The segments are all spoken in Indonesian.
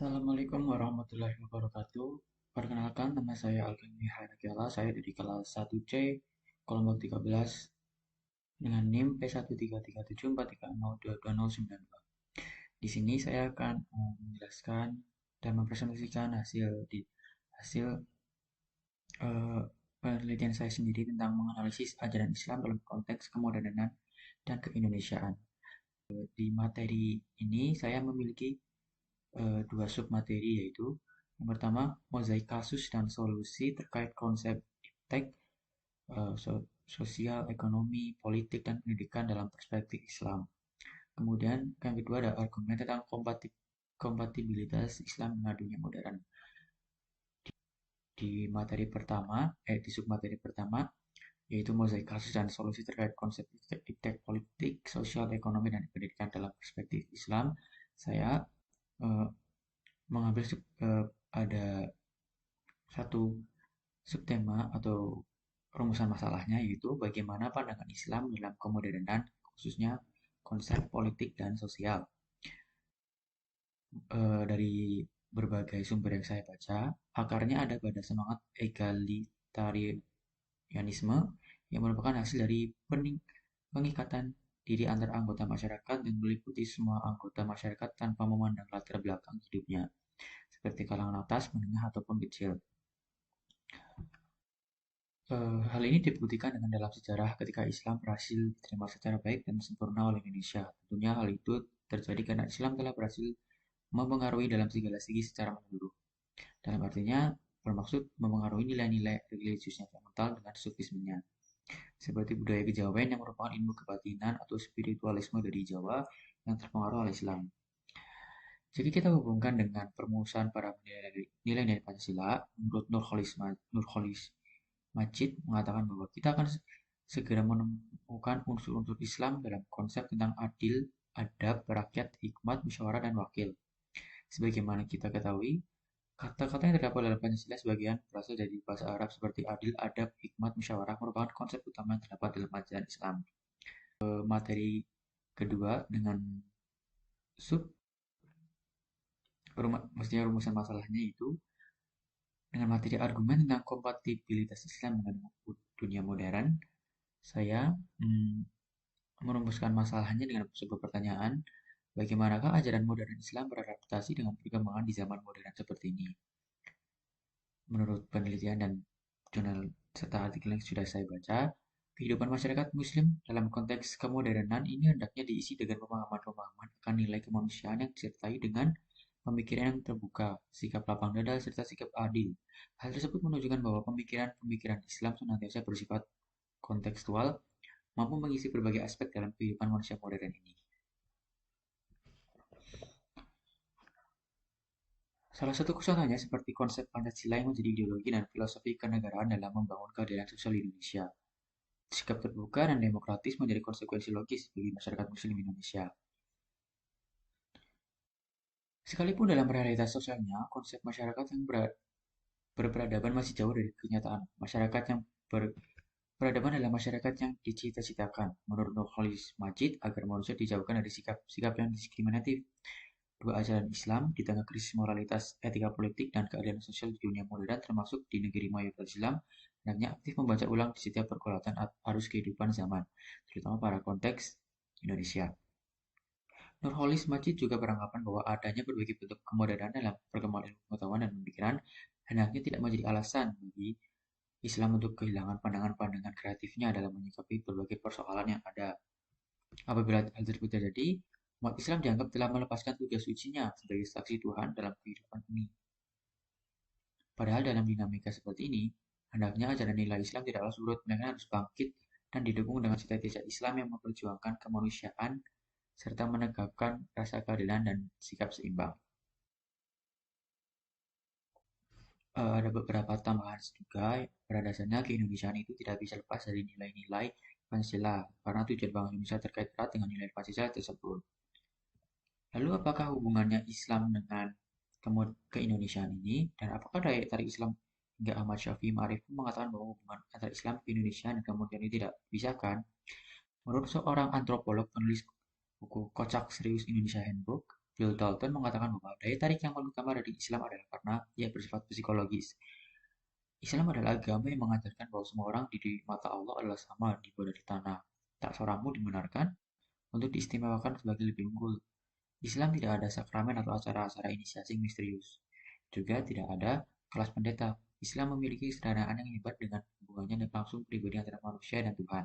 Assalamualaikum warahmatullahi wabarakatuh. Perkenalkan, nama saya Alvin Harakiala. Saya dari kelas 1C, kelompok 13, dengan NIM P1333743022092. Di sini saya akan menjelaskan dan mempresentasikan hasil eh, penelitian saya sendiri tentang menganalisis ajaran Islam dalam konteks kemodernan dan keindonesiaan. Di materi ini saya memiliki dua submateri, yaitu yang pertama mozaik kasus dan solusi terkait konsep iptek, sosial, ekonomi, politik, dan pendidikan dalam perspektif Islam. Kemudian yang kedua ada argumen tentang kompatibilitas Islam dengan dunia modern. Di submateri pertama, yaitu mozaik kasus dan solusi terkait konsep iptek politik, sosial, ekonomi, dan pendidikan dalam perspektif Islam, saya eh, mengambil ada satu subtema atau rumusan masalahnya, yaitu bagaimana pandangan Islam dalam kemodernan, khususnya konsep politik dan sosial. Dari berbagai sumber yang saya baca, akarnya ada pada semangat egalitarianisme yang merupakan hasil dari pengikatan diri antar anggota masyarakat yang meliputi semua anggota masyarakat tanpa memandang latar belakang hidupnya, seperti kalangan atas, menengah, ataupun kecil. Hal ini dibuktikan dengan dalam sejarah ketika Islam berhasil diterima secara baik dan sempurna oleh Indonesia. Tentunya hal itu terjadi karena Islam telah berhasil mempengaruhi dalam segala segi secara menyeluruh. Dalam artinya, bermaksud mempengaruhi nilai-nilai religiusnya fundamental dengan sufismenya, seperti budaya kejawen yang merupakan ilmu kebatinan atau spiritualisme dari Jawa yang terpengaruh oleh Islam. Jika kita hubungkan dengan perumusan para nilai-nilai Pancasila, menurut Nurholis Majid mengatakan bahwa kita akan segera menemukan unsur-unsur Islam dalam konsep tentang adil, adab, rakyat, hikmat, musyawarah, dan wakil. Sebagaimana kita ketahui, kata-kata yang terdapat dalam Pancasila sebagian berasal dari bahasa Arab seperti adil, adab, hikmat, musyawarah merupakan konsep utama yang terdapat dalam ajaran Islam. Materi kedua dengan sub, maksudnya rumusan masalahnya itu dengan materi argumen tentang kompatibilitas Islam dengan dunia modern, saya merumuskan masalahnya dengan sebuah pertanyaan, bagaimanakah ajaran modern Islam beradaptasi dengan perkembangan di zaman modern seperti ini? Menurut penelitian dan jurnal serta artikel yang sudah saya baca, kehidupan masyarakat Muslim dalam konteks kemodernan ini hendaknya diisi dengan pemahaman-pemahaman akan nilai kemanusiaan yang disertai dengan pemikiran yang terbuka, sikap lapang dada, serta sikap adil. Hal tersebut menunjukkan bahwa pemikiran-pemikiran Islam senantiasa bersifat kontekstual, mampu mengisi berbagai aspek dalam kehidupan manusia modern ini. Salah satu contohnya seperti konsep Pancasila yang menjadi ideologi dan filosofi kenegaraan dalam membangun keadilan sosial di Indonesia. Sikap terbuka dan demokratis menjadi konsekuensi logis bagi masyarakat Muslim Indonesia. Sekalipun dalam realitas sosialnya, konsep masyarakat yang berperadaban masih jauh dari kenyataan. Masyarakat yang berperadaban adalah masyarakat yang dicita-citakan, menurut Nurholis Majid, agar manusia dijauhkan dari sikap-sikap yang diskriminatif. Dua ajaran Islam di tengah krisis moralitas, etika politik, dan keadilan sosial di dunia modern termasuk di negeri mayoritas Islam, hendaknya aktif membaca ulang di setiap pergulatan arus kehidupan zaman, terutama pada konteks Indonesia. Nurholis Majid juga beranggapan bahwa adanya berbagai bentuk kemodernan dalam perkembangan ilmu pengetahuan dan pemikiran hendaknya tidak menjadi alasan bagi Islam untuk kehilangan pandangan-pandangan kreatifnya dalam menyikapi berbagai persoalan yang ada. Apabila hal tersebut terjadi, umat Islam dianggap telah melepaskan tugas sucinya sebagai saksi Tuhan dalam kehidupan ini. Padahal dalam dinamika seperti ini, hendaknya ajaran nilai Islam tidaklah surut, melainkan harus bangkit dan didukung dengan cita-cita Islam yang memperjuangkan kemanusiaan serta menegakkan rasa keadilan dan sikap seimbang. Ada beberapa tambahan juga, pada dasarnya keindonesiaan itu tidak bisa lepas dari nilai-nilai Pancasila, karena tujuan Bank Indonesia terkait erat dengan nilai Pancasila tersebut. Lalu apakah hubungannya Islam dengan keindonesiaan ini, dan apakah daya tarik Islam hingga Ahmad Syafi'i Ma'arif mengatakan bahwa hubungan antara Islam, keindonesiaan, dan kemudian ini tidak dipisahkan? Menurut seorang antropolog penulis buku Kocak Serius Indonesia Handbook, Bill Dalton mengatakan bahwa daya tarik yang paling utama dari Islam adalah karena ia bersifat psikologis. Islam adalah agama yang mengajarkan bahwa semua orang di mata Allah adalah sama di bawah dari tanah. Tak seorang pun dibenarkan untuk diistimewakan sebagai lebih unggul. Islam tidak ada sakramen atau acara-acara inisiasi misterius. Juga tidak ada kelas pendeta. Islam memiliki kesederhanaan yang hebat dengan hubungannya dan langsung pribadi antara manusia dan Tuhan.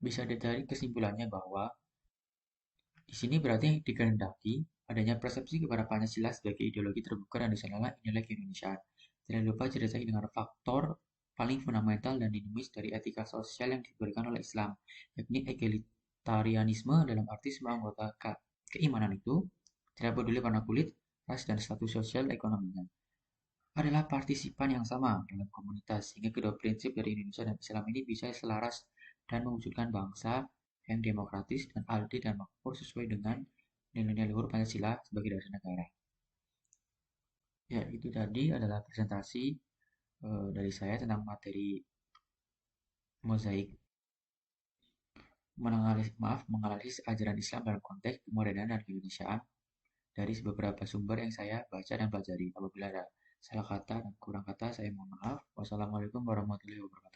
Bisa ditarik kesimpulannya bahwa di sini berarti dikehendaki adanya persepsi kepada Pancasila sebagai ideologi terbuka dan disanalah nilai keindonesiaan. Tidak lupa disertai dengan faktor paling fundamental dan dinamis dari etika sosial yang diberikan oleh Islam, yakni egalitarianisme dalam arti semua anggota keimanan itu, tidak peduli warna kulit, ras, dan status sosial ekonominya, adalah partisipan yang sama dalam komunitas, sehingga kedua prinsip dari Indonesia dan Islam ini bisa selaras dan mewujudkan bangsa yang demokratis dan adil dan makmur sesuai dengan nilai-nilai luhur Pancasila sebagai dasar negara. Ya, itu tadi adalah presentasi dari saya tentang materi mozaik menganalisis ajaran Islam dalam konteks kemodernan dan keindonesiaan dari beberapa sumber yang saya baca dan pelajari. Apabila ada salah kata dan kurang kata, saya mohon maaf. Wassalamualaikum warahmatullahi wabarakatuh.